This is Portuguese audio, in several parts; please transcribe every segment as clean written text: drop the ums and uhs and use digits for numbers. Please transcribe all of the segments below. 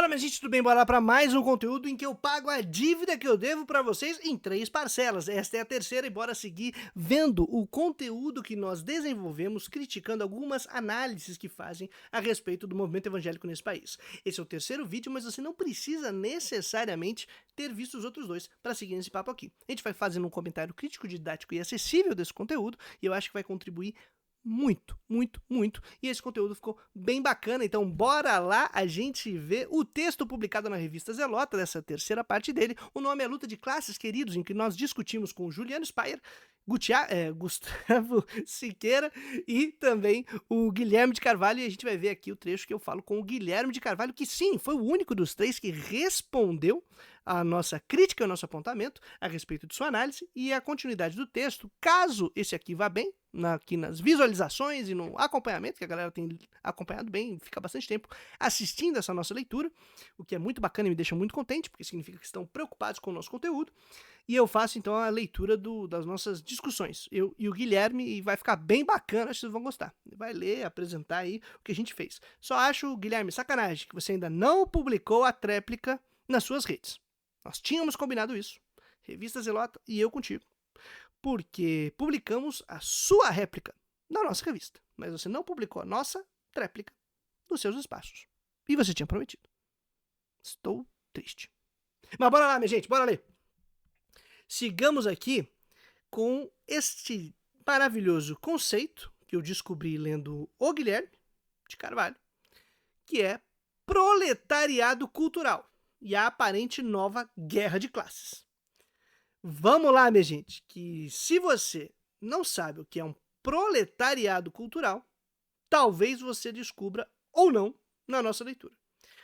Fala, minha gente, tudo bem? Bora lá para mais um conteúdo em que eu pago a dívida que eu devo para vocês em 3 parcelas. Esta é a terceira e bora seguir vendo o conteúdo que nós desenvolvemos, criticando algumas análises que fazem a respeito do movimento evangélico nesse país. Esse é o terceiro vídeo, mas você não precisa necessariamente ter visto os outros dois para seguir nesse papo aqui. A gente vai fazendo um comentário crítico, didático e acessível desse conteúdo e eu acho que vai contribuir muito, muito, muito. E esse conteúdo ficou bem bacana, então bora lá a gente ver o texto publicado na revista Zelota, dessa terceira parte dele. O nome é Luta de Classes, queridos, em que nós discutimos com o Juliano Spayer, Gustavo Siqueira e também o Guilherme de Carvalho, e a gente vai ver aqui o trecho que eu falo com o Guilherme de Carvalho, que sim, foi o único dos três que respondeu a nossa crítica, o nosso apontamento a respeito de sua análise e a continuidade do texto. Caso esse aqui vá bem, aqui nas visualizações e no acompanhamento, que a galera tem acompanhado bem, fica bastante tempo assistindo essa nossa leitura, o que é muito bacana e me deixa muito contente, porque significa que estão preocupados com o nosso conteúdo, e eu faço então a leitura das nossas discussões, eu e o Guilherme, e vai ficar bem bacana, acho que vocês vão gostar. Ele vai ler, apresentar aí o que a gente fez. Só acho, Guilherme, sacanagem, que você ainda não publicou a tréplica nas suas redes. Nós tínhamos combinado isso, Revista Zelota e eu contigo, porque publicamos a sua réplica na nossa revista, mas você não publicou a nossa tréplica nos seus espaços. E você tinha prometido. Estou triste. Mas bora lá, minha gente, bora ler. Sigamos aqui com este maravilhoso conceito que eu descobri lendo o Guilherme de Carvalho, que é proletariado cultural e a aparente nova guerra de classes. Vamos lá, minha gente, que se você não sabe o que é um proletariado cultural, talvez você descubra ou não na nossa leitura.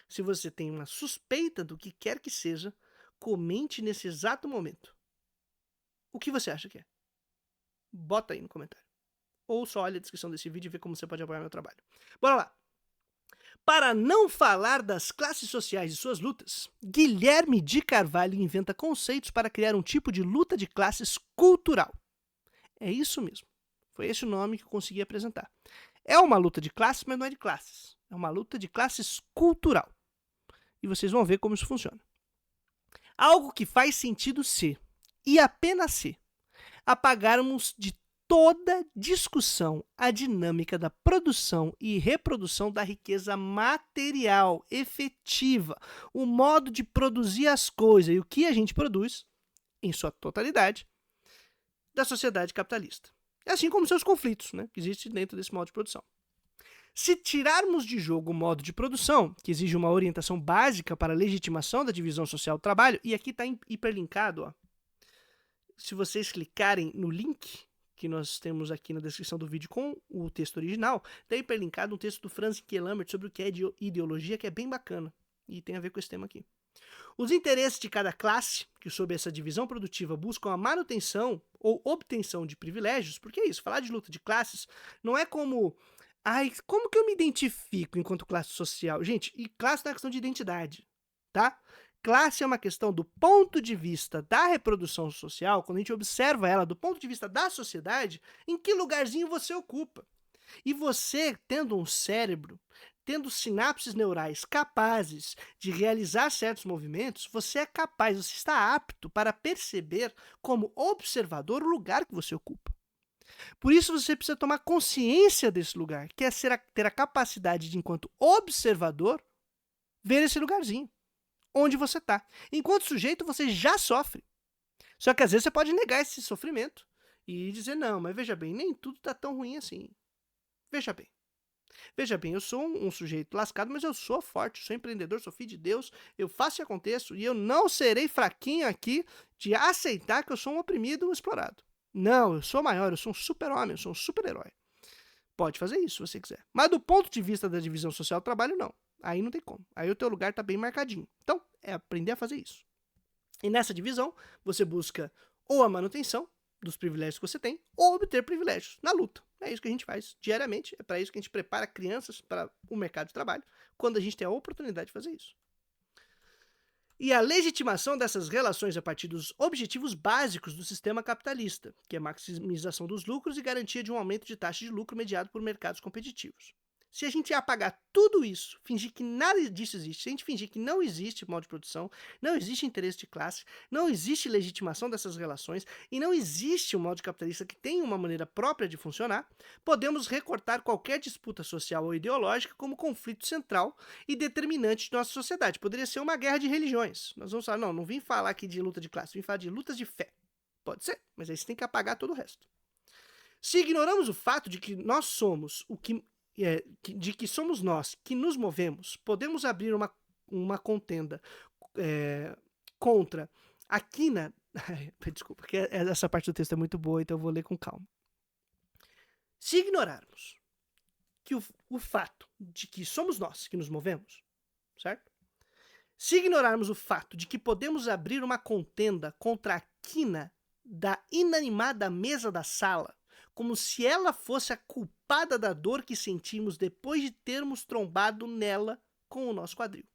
Se você tem uma suspeita do que quer que seja, comente nesse exato momento. O que você acha que é? Bota aí no comentário. Ou só olha a descrição desse vídeo e vê como você pode apoiar meu trabalho. Bora lá! Para não falar das classes sociais e suas lutas, Guilherme de Carvalho inventa conceitos para criar um tipo de luta de classes cultural. É isso mesmo. Foi esse o nome que eu consegui apresentar. É uma luta de classes, mas não é de classes. É uma luta de classes cultural. E vocês vão ver como isso funciona. Algo que faz sentido se, e apenas se, apagarmos de toda discussão a dinâmica da produção e reprodução da riqueza material, efetiva, o modo de produzir as coisas e o que a gente produz, em sua totalidade, da sociedade capitalista. Assim como seus conflitos, né, que existem dentro desse modo de produção. Se tirarmos de jogo o modo de produção, que exige uma orientação básica para a legitimação da divisão social do trabalho, e aqui está hiperlinkado, ó. Se vocês clicarem no link que nós temos aqui na descrição do vídeo com o texto original, está hiperlinkado um texto do Franz Kielamert sobre o que é ideologia, que é bem bacana e tem a ver com esse tema aqui. Os interesses de cada classe, que sob essa divisão produtiva buscam a manutenção ou obtenção de privilégios, porque é isso, falar de luta de classes não é como... Ai, como que eu me identifico enquanto classe social? Gente, e classe não é questão de identidade, tá? Classe é uma questão do ponto de vista da reprodução social, quando a gente observa ela do ponto de vista da sociedade, em que lugarzinho você ocupa. E você, tendo um cérebro, tendo sinapses neurais capazes de realizar certos movimentos, você é capaz, você está apto para perceber como observador o lugar que você ocupa. Por isso você precisa tomar consciência desse lugar, que é ter a capacidade de, enquanto observador, ver esse lugarzinho, onde você está. Enquanto sujeito, você já sofre. Só que às vezes você pode negar esse sofrimento e dizer, não, mas veja bem, nem tudo está tão ruim assim. Veja bem. Veja bem, eu sou um sujeito lascado, mas eu sou forte, sou empreendedor, sou filho de Deus, eu faço e aconteço, e eu não serei fraquinho aqui de aceitar que eu sou um oprimido e um explorado. Não, eu sou maior, eu sou um super-homem, eu sou um super-herói. Pode fazer isso se você quiser. Mas do ponto de vista da divisão social do trabalho, não. Aí não tem como. Aí o teu lugar está bem marcadinho. Então, é aprender a fazer isso. E nessa divisão, você busca ou a manutenção dos privilégios que você tem, ou obter privilégios na luta. É isso que a gente faz diariamente, é para isso que a gente prepara crianças para o mercado de trabalho, quando a gente tem a oportunidade de fazer isso. E a legitimação dessas relações a partir dos objetivos básicos do sistema capitalista, que é a maximização dos lucros e garantia de um aumento de taxa de lucro mediado por mercados competitivos. Se a gente apagar tudo isso, fingir que nada disso existe, se a gente fingir que não existe modo de produção, não existe interesse de classe, não existe legitimação dessas relações e não existe um modo capitalista que tem uma maneira própria de funcionar, podemos recortar qualquer disputa social ou ideológica como conflito central e determinante de nossa sociedade. Poderia ser uma guerra de religiões. Nós vamos falar, não vim falar aqui de luta de classe, vim falar de lutas de fé. Pode ser, mas aí você tem que apagar todo o resto. Se ignoramos o fato de que nós somos o que de que somos nós que nos movemos, podemos abrir uma contenda contra a quina. Desculpa, porque essa parte do texto é muito boa, então eu vou ler com calma. Se ignorarmos que o fato de que somos nós que nos movemos, certo? Se ignorarmos o fato de que podemos abrir uma contenda contra a quina da inanimada mesa da sala, como se ela fosse a culpada da dor que sentimos depois de termos trombado nela com o nosso quadril.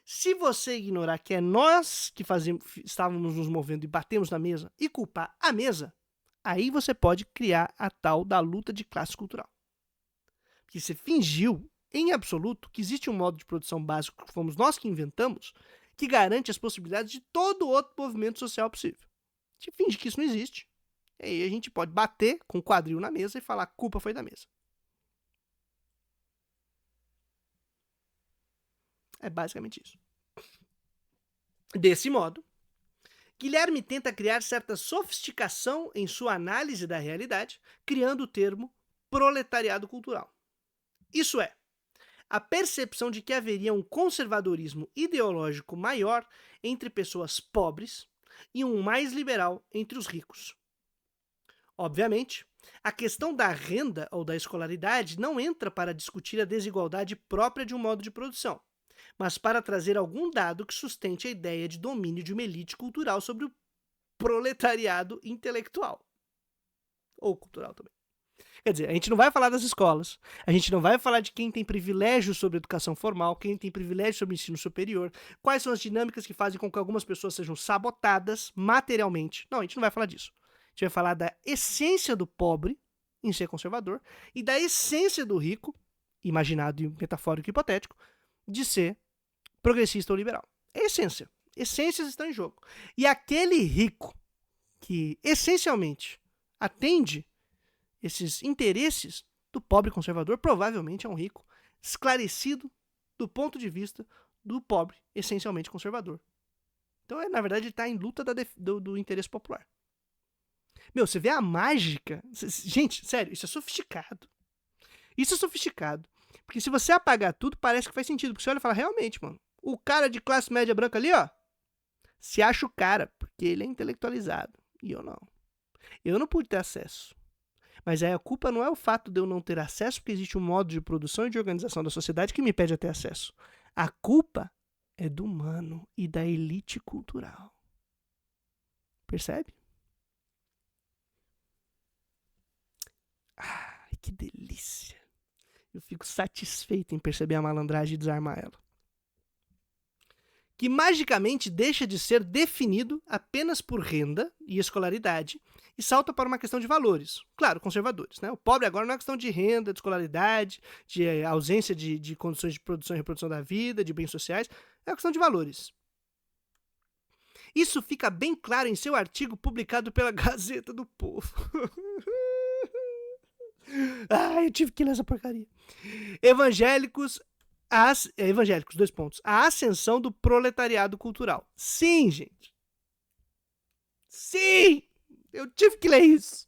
Se você ignorar que é nós que estávamos nos movendo e batemos na mesa e culpar a mesa, aí você pode criar a tal da luta de classe cultural. Porque você fingiu, em absoluto, que existe um modo de produção básico que fomos nós que inventamos, que garante as possibilidades de todo outro movimento social possível. Você finge que isso não existe. E aí a gente pode bater com o quadril na mesa e falar a culpa foi da mesa. É basicamente isso. Desse modo, Guilherme tenta criar certa sofisticação em sua análise da realidade, criando o termo proletariado cultural. Isso é, a percepção de que haveria um conservadorismo ideológico maior entre pessoas pobres e um mais liberal entre os ricos. Obviamente, a questão da renda ou da escolaridade não entra para discutir a desigualdade própria de um modo de produção, mas para trazer algum dado que sustente a ideia de domínio de uma elite cultural sobre o proletariado intelectual. Ou cultural também. Quer dizer, a gente não vai falar das escolas, a gente não vai falar de quem tem privilégio sobre a educação formal, quem tem privilégio sobre o ensino superior, quais são as dinâmicas que fazem com que algumas pessoas sejam sabotadas materialmente. Não, a gente não vai falar disso. A gente vai falar da essência do pobre em ser conservador e da essência do rico, imaginado e metafórico e hipotético, de ser progressista ou liberal. É a essência. Essências estão em jogo. E aquele rico que essencialmente atende esses interesses do pobre conservador provavelmente é um rico esclarecido do ponto de vista do pobre essencialmente conservador. Então, na verdade, ele está em luta do interesse popular. Meu, você vê a mágica. Gente, sério, isso é sofisticado. Isso é sofisticado. Porque se você apagar tudo, parece que faz sentido. Porque você olha e fala, realmente, mano, o cara de classe média branca ali, ó, se acha o cara, porque ele é intelectualizado. E eu não. Eu não pude ter acesso. Mas aí a culpa não é o fato de eu não ter acesso, porque existe um modo de produção e de organização da sociedade que me impede a ter acesso. A culpa é do humano e da elite cultural. Percebe? Ai, que delícia. Eu fico satisfeito em perceber a malandragem e desarmar ela. Que magicamente deixa de ser definido apenas por renda e escolaridade e salta para uma questão de valores. Claro, conservadores, né? O pobre agora não é questão de renda, de escolaridade, de ausência de condições de produção e reprodução da vida, de bens sociais, é uma questão de valores. Isso fica bem claro em seu artigo publicado pela Gazeta do Povo. Eu tive que ler essa porcaria. Evangélicos, 2 pontos. A ascensão do proletariado cultural. Sim, gente. Sim! Eu tive que ler isso.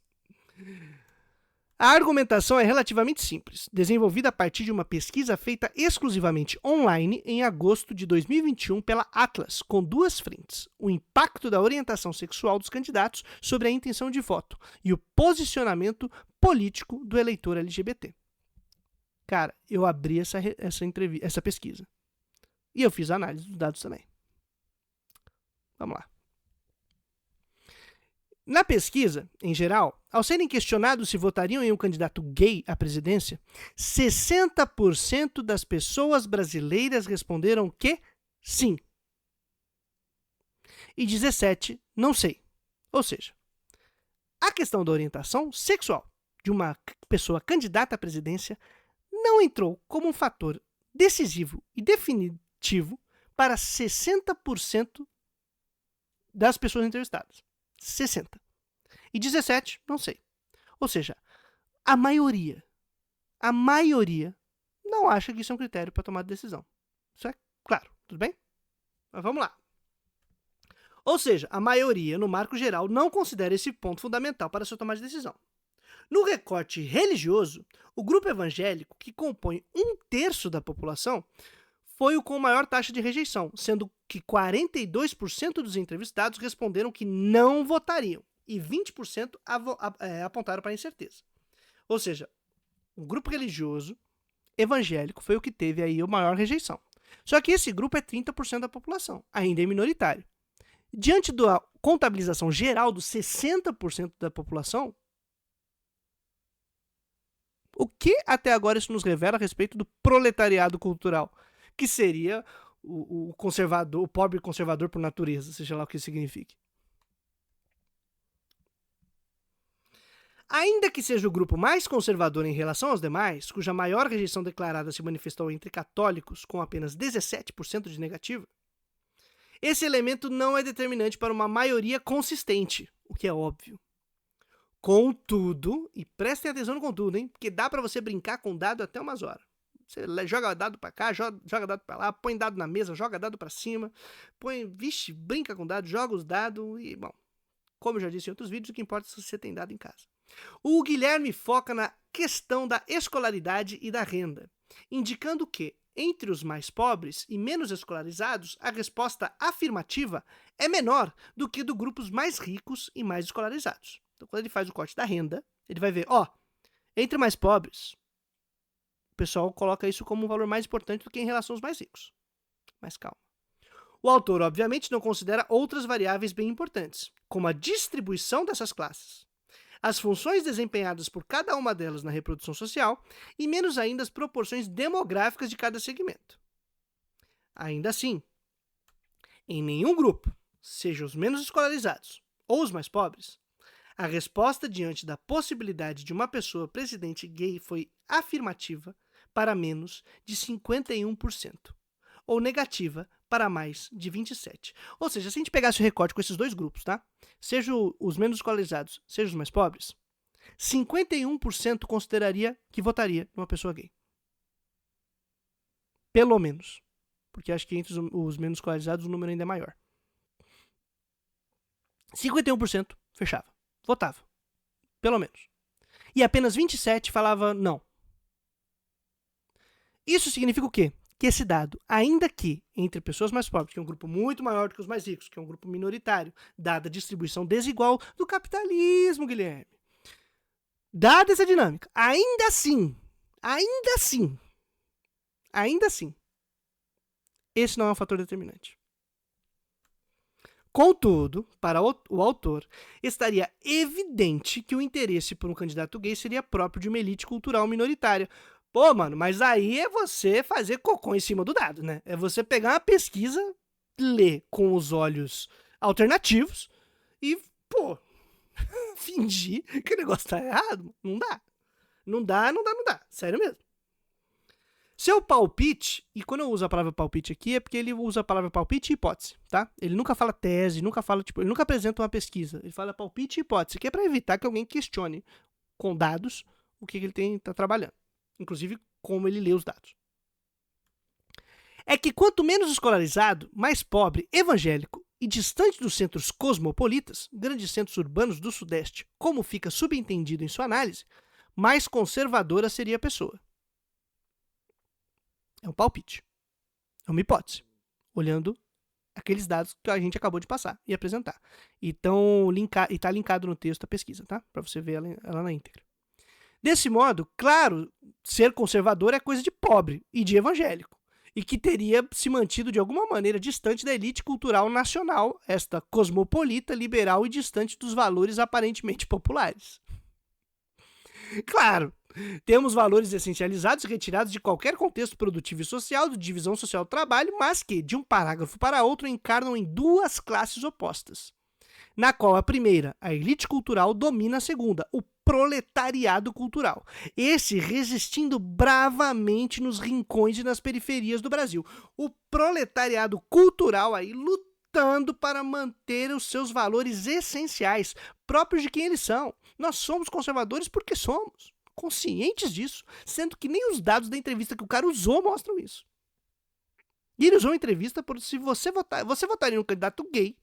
A argumentação é relativamente simples, desenvolvida a partir de uma pesquisa feita exclusivamente online em agosto de 2021 pela Atlas, com 2 frentes: o impacto da orientação sexual dos candidatos sobre a intenção de voto e o posicionamento político do eleitor LGBT. Cara, eu abri essa pesquisa e eu fiz a análise dos dados também. Vamos lá. Na pesquisa, em geral, ao serem questionados se votariam em um candidato gay à presidência, 60% das pessoas brasileiras responderam que sim. E 17% não sei. Ou seja, a questão da orientação sexual de uma pessoa candidata à presidência não entrou como um fator decisivo e definitivo para 60% das pessoas entrevistadas. 60%. E 17%, não sei. Ou seja, a maioria não acha que isso é um critério para tomar decisão. Isso é claro, tudo bem? Mas vamos lá. Ou seja, a maioria, no marco geral, não considera esse ponto fundamental para sua tomada de decisão. No recorte religioso, o grupo evangélico, que compõe 1/3 da população, foi o com maior taxa de rejeição, sendo que 42% dos entrevistados responderam que não votariam e 20% apontaram para a incerteza. Ou seja, o grupo religioso evangélico foi o que teve aí a maior rejeição. Só que esse grupo é 30% da população, ainda é minoritário. Diante da contabilização geral dos 60% da população, o que até agora isso nos revela a respeito do proletariado cultural, que seria o conservador, o pobre conservador por natureza, seja lá o que isso signifique. Ainda que seja o grupo mais conservador em relação aos demais, cuja maior rejeição declarada se manifestou entre católicos, com apenas 17% de negativa, esse elemento não é determinante para uma maioria consistente, o que é óbvio. Contudo, e prestem atenção no contudo, hein? Porque dá pra você brincar com dado até umas horas. Você joga dado pra cá, joga dado pra lá, põe dado na mesa, joga dado pra cima, brinca com dado, joga os dados e, bom, como eu já disse em outros vídeos, o que importa é se você tem dado em casa. O Guilherme foca na questão da escolaridade e da renda, indicando que, entre os mais pobres e menos escolarizados, a resposta afirmativa é menor do que do grupos mais ricos e mais escolarizados. Então, quando ele faz o corte da renda, ele vai ver, entre mais pobres, o pessoal coloca isso como um valor mais importante do que em relação aos mais ricos. Mas calma. O autor, obviamente, não considera outras variáveis bem importantes, como a distribuição dessas classes, as funções desempenhadas por cada uma delas na reprodução social e menos ainda as proporções demográficas de cada segmento. Ainda assim, em nenhum grupo, seja os menos escolarizados ou os mais pobres, a resposta diante da possibilidade de uma pessoa presidente gay foi afirmativa para menos de 51%, ou negativa para mais de 27%. Ou seja, se a gente pegasse o recorte com esses dois grupos, tá? Seja os menos escolarizados, seja os mais pobres, 51% consideraria que votaria numa pessoa gay. Pelo menos. Porque acho que entre os menos escolarizados o número ainda é maior. 51% fechava. Votava. Pelo menos. E apenas 27% falava não. Isso significa o quê? Que esse dado, ainda que entre pessoas mais pobres, que é um grupo muito maior do que os mais ricos, que é um grupo minoritário, dada a distribuição desigual do capitalismo, Guilherme, dada essa dinâmica, ainda assim, esse não é um fator determinante. Contudo, para o autor, estaria evidente que o interesse por um candidato gay seria próprio de uma elite cultural minoritária. Pô, mano, mas aí é você fazer cocô em cima do dado, né? É você pegar uma pesquisa, ler com os olhos alternativos e, fingir que o negócio tá errado. Não dá. Não dá. Sério mesmo. Seu palpite, e quando eu uso a palavra palpite aqui, é porque ele usa a palavra palpite e hipótese, tá? Ele nunca fala tese, ele nunca apresenta uma pesquisa. Ele fala palpite e hipótese, que é para evitar que alguém questione com dados o que ele tá trabalhando. Inclusive, como ele lê os dados. É que quanto menos escolarizado, mais pobre, evangélico e distante dos centros cosmopolitas, grandes centros urbanos do Sudeste, como fica subentendido em sua análise, mais conservadora seria a pessoa. É um palpite. É uma hipótese. Olhando aqueles dados que a gente acabou de passar e apresentar. E tá linkado no texto a pesquisa, tá? Para você ver ela na íntegra. Desse modo, claro, ser conservador é coisa de pobre e de evangélico, e que teria se mantido de alguma maneira distante da elite cultural nacional, esta cosmopolita, liberal e distante dos valores aparentemente populares. Claro, temos valores essencializados e retirados de qualquer contexto produtivo e social, de divisão social do trabalho, mas que, de um parágrafo para outro, encarnam em duas classes opostas. na qual a primeira, a elite cultural, domina a segunda, o proletariado cultural. Esse resistindo bravamente nos rincões e nas periferias do Brasil. O proletariado cultural aí lutando para manter os seus valores essenciais, próprios de quem eles são. Nós somos conservadores porque somos, conscientes disso, sendo que nem os dados da entrevista que o cara usou mostram isso. E ele usou a entrevista por se você votaria no candidato gay,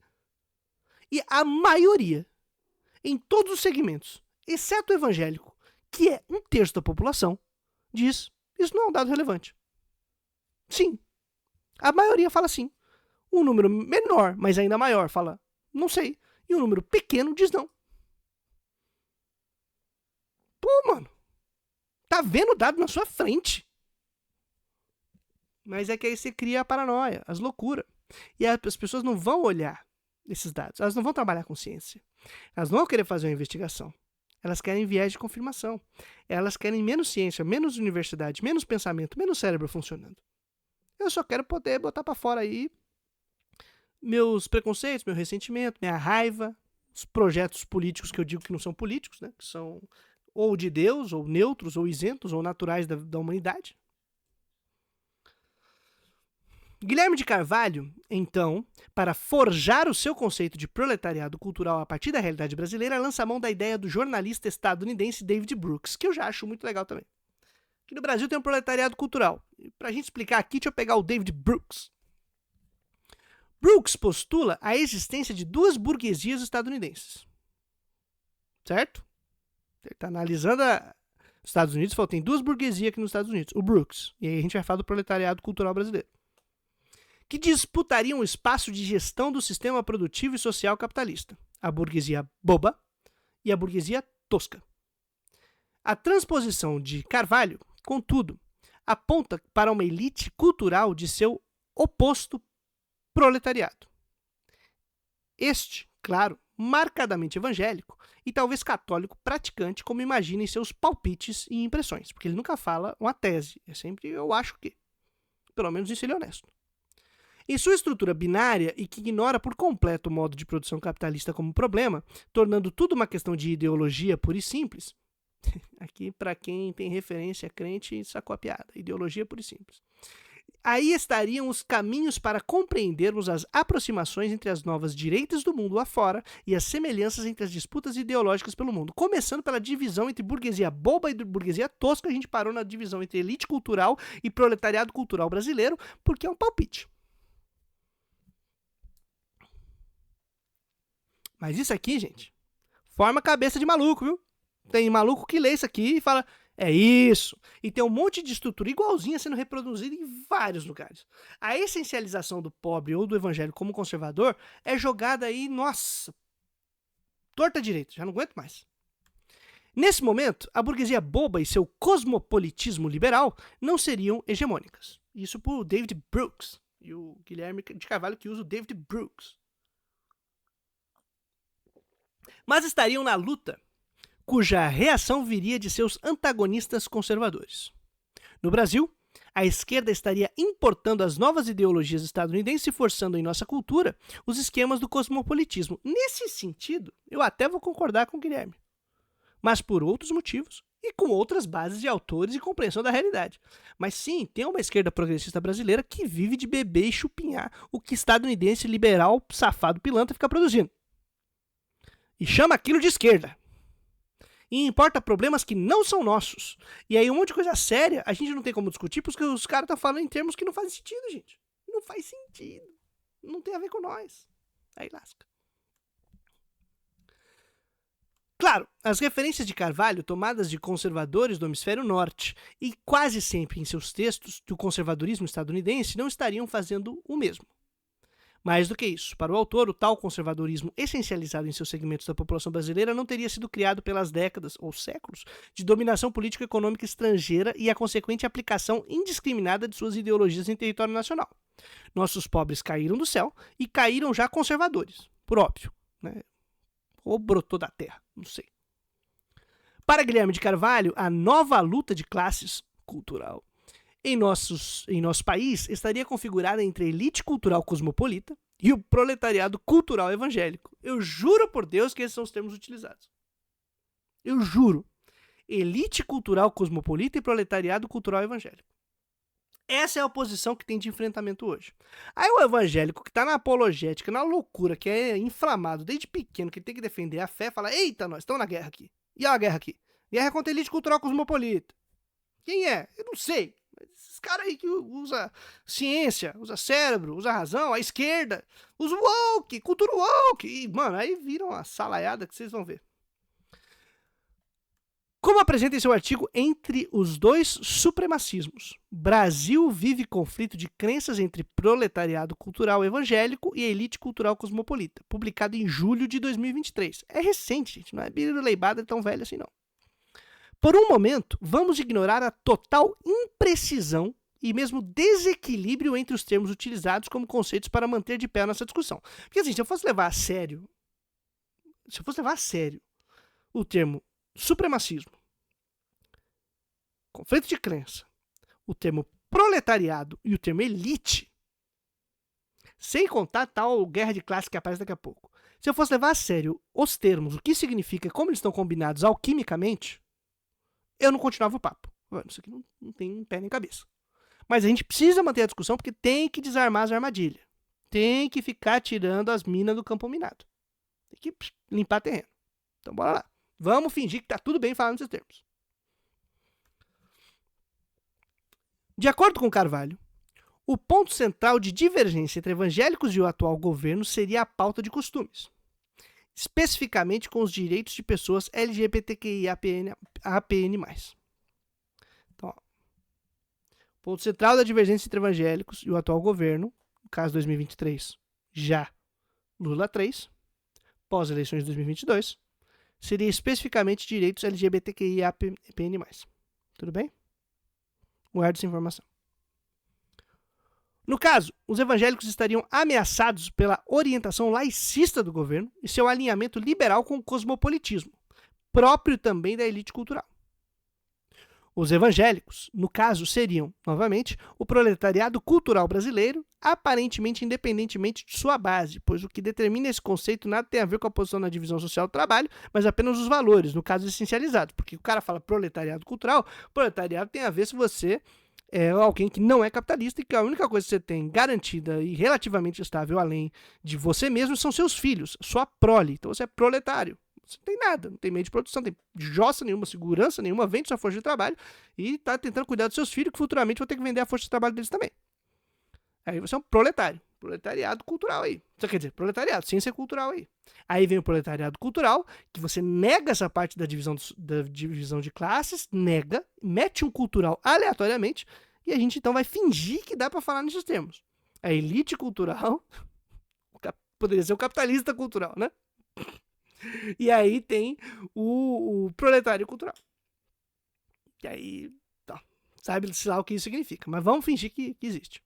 e a maioria, em todos os segmentos, exceto o evangélico, que é 1/3 da população, diz, isso não é um dado relevante. Sim, a maioria fala sim. Um número menor, mas ainda maior, fala não sei. E um número pequeno diz não. Pô, mano, tá vendo o dado na sua frente. Mas é que aí você cria a paranoia, as loucuras. E as pessoas não vão olhar esses dados. Elas não vão trabalhar com ciência. Elas não vão querer fazer uma investigação. Elas querem viés de confirmação. Elas querem menos ciência, menos universidade, menos pensamento, menos cérebro funcionando. Eu só quero poder botar pra fora aí meus preconceitos, meu ressentimento, minha raiva, os projetos políticos que eu digo que não são políticos, né? Que são ou de Deus, ou neutros, ou isentos, ou naturais da humanidade. Guilherme de Carvalho, então, para forjar o seu conceito de proletariado cultural a partir da realidade brasileira, lança a mão da ideia do jornalista estadunidense David Brooks, que eu já acho muito legal também. Aqui no Brasil tem um proletariado cultural. E pra gente explicar aqui, deixa eu pegar o David Brooks. Brooks postula a existência de 2 burguesias estadunidenses. Certo? Ele está analisando os Estados Unidos e falou, tem 2 burguesias aqui nos Estados Unidos. O Brooks. E aí a gente vai falar do proletariado cultural brasileiro. Que disputariam o espaço de gestão do sistema produtivo e social capitalista. A burguesia boba e a burguesia tosca. A transposição de Carvalho, contudo, aponta para uma elite cultural de seu oposto proletariado. Este, claro, marcadamente evangélico e talvez católico praticante, como imagina em seus palpites e impressões, porque ele nunca fala uma tese, é sempre eu acho que. Pelo menos isso ele é honesto. Em sua estrutura binária e que ignora por completo o modo de produção capitalista como problema, tornando tudo uma questão de ideologia pura e simples, aqui para quem tem referência crente, sacou a piada, ideologia pura e simples. Aí estariam os caminhos para compreendermos as aproximações entre as novas direitas do mundo afora e as semelhanças entre as disputas ideológicas pelo mundo. Começando pela divisão entre burguesia boba e burguesia tosca, a gente parou na divisão entre elite cultural e proletariado cultural brasileiro, porque é um palpite. Mas isso aqui, gente, forma cabeça de maluco, viu? Tem maluco que lê isso aqui e fala, é isso. E tem um monte de estrutura igualzinha sendo reproduzida em vários lugares. A essencialização do pobre ou do evangelho como conservador é jogada aí, nossa, torta direita, já não aguento mais. Nesse momento, a burguesia boba e seu cosmopolitismo liberal não seriam hegemônicas. Isso por David Brooks. E o Guilherme de Carvalho que usa o David Brooks. Mas estariam na luta, cuja reação viria de seus antagonistas conservadores. No Brasil, a esquerda estaria importando as novas ideologias estadunidenses e forçando em nossa cultura os esquemas do cosmopolitismo. Nesse sentido, eu até vou concordar com o Guilherme, mas por outros motivos e com outras bases de autores e compreensão da realidade. Mas sim, tem uma esquerda progressista brasileira que vive de beber e chupinhar o que estadunidense liberal, safado, pilantra fica produzindo. E chama aquilo de esquerda. E importa problemas que não são nossos. E aí um monte de coisa séria a gente não tem como discutir porque os caras estão falando em termos que não fazem sentido, gente. Não faz sentido. Não tem a ver com nós. Aí lasca. Claro, as referências de Carvalho, tomadas de conservadores do hemisfério norte, e quase sempre em seus textos do conservadorismo estadunidense, não estariam fazendo o mesmo. Mais do que isso, para o autor, o tal conservadorismo essencializado em seus segmentos da população brasileira não teria sido criado pelas décadas ou séculos de dominação político-econômica estrangeira e a consequente aplicação indiscriminada de suas ideologias em território nacional. Nossos pobres caíram do céu e caíram já conservadores, por óbvio, né? Ou brotou da terra, não sei. Para Guilherme de Carvalho, a nova luta de classes cultural em nosso país estaria configurada entre a elite cultural cosmopolita e o proletariado cultural evangélico. Eu juro por Deus que esses são os termos utilizados. Eu juro. Elite cultural cosmopolita e proletariado cultural evangélico. Essa é a oposição que tem de enfrentamento hoje. Aí o evangélico que tá na apologética, na loucura, que é inflamado desde pequeno, que tem que defender a fé, fala, eita, nós estamos na guerra aqui. E olha a guerra aqui. Guerra contra a elite cultural cosmopolita. Quem é? Eu não sei. Mas esses caras aí que usa ciência, usa cérebro, usa razão, a esquerda, usa woke, cultura woke. E, mano, aí viram uma salaiada que vocês vão ver. Como apresenta em seu artigo Entre os Dois Supremacismos, Brasil vive conflito de crenças entre proletariado cultural evangélico e elite cultural cosmopolita, publicado em julho de 2023. É recente, gente, não é biruleibada tão velha assim não. Por um momento, vamos ignorar a total imprecisão e mesmo desequilíbrio entre os termos utilizados como conceitos para manter de pé nossa discussão. Porque assim, se eu fosse levar a sério o termo supremacismo, conflito de crença, o termo proletariado e o termo elite, sem contar tal guerra de classe que aparece daqui a pouco. Se eu fosse levar a sério os termos, o que significa, como eles estão combinados alquimicamente, eu não continuava o papo. Isso aqui não tem pé nem cabeça. Mas a gente precisa manter a discussão porque tem que desarmar as armadilhas. Tem que ficar tirando as minas do campo minado. Tem que limpar terreno. Então bora lá. Vamos fingir que tá tudo bem falando esses termos. De acordo com Carvalho, o ponto central de divergência entre evangélicos e o atual governo seria a pauta de costumes, especificamente com os direitos de pessoas LGBTQIAPN+. Então, ó, o ponto central da divergência entre evangélicos e o atual governo, no caso 2023, já Lula 3, pós-eleições de 2022, seria especificamente direitos LGBTQIAPN+. Tudo bem? Guarde essa informação. No caso, os evangélicos estariam ameaçados pela orientação laicista do governo e seu alinhamento liberal com o cosmopolitismo, próprio também da elite cultural. Os evangélicos, no caso, seriam, novamente, o proletariado cultural brasileiro, aparentemente independentemente de sua base, pois o que determina esse conceito nada tem a ver com a posição na divisão social do trabalho, mas apenas os valores, no caso essencializados. Porque o cara fala proletariado cultural, proletariado tem a ver se você é alguém que não é capitalista e que a única coisa que você tem garantida e relativamente estável além de você mesmo são seus filhos, sua prole. Então você é proletário. Você não tem nada, não tem meio de produção, não tem jossa nenhuma, segurança nenhuma, vende sua força de trabalho e tá tentando cuidar dos seus filhos que futuramente vão ter que vender a força de trabalho deles também. Aí você é um proletário, proletariado cultural aí. Isso quer dizer, proletariado, ciência cultural aí. Aí vem o proletariado cultural, que você nega essa parte da divisão de classes, nega, mete um cultural aleatoriamente e a gente então vai fingir que dá pra falar nesses termos. A elite cultural, poderia ser o capitalista cultural, né? E aí tem o proletário cultural. E aí, tá, sabe-se lá o que isso significa. Mas vamos fingir que existe.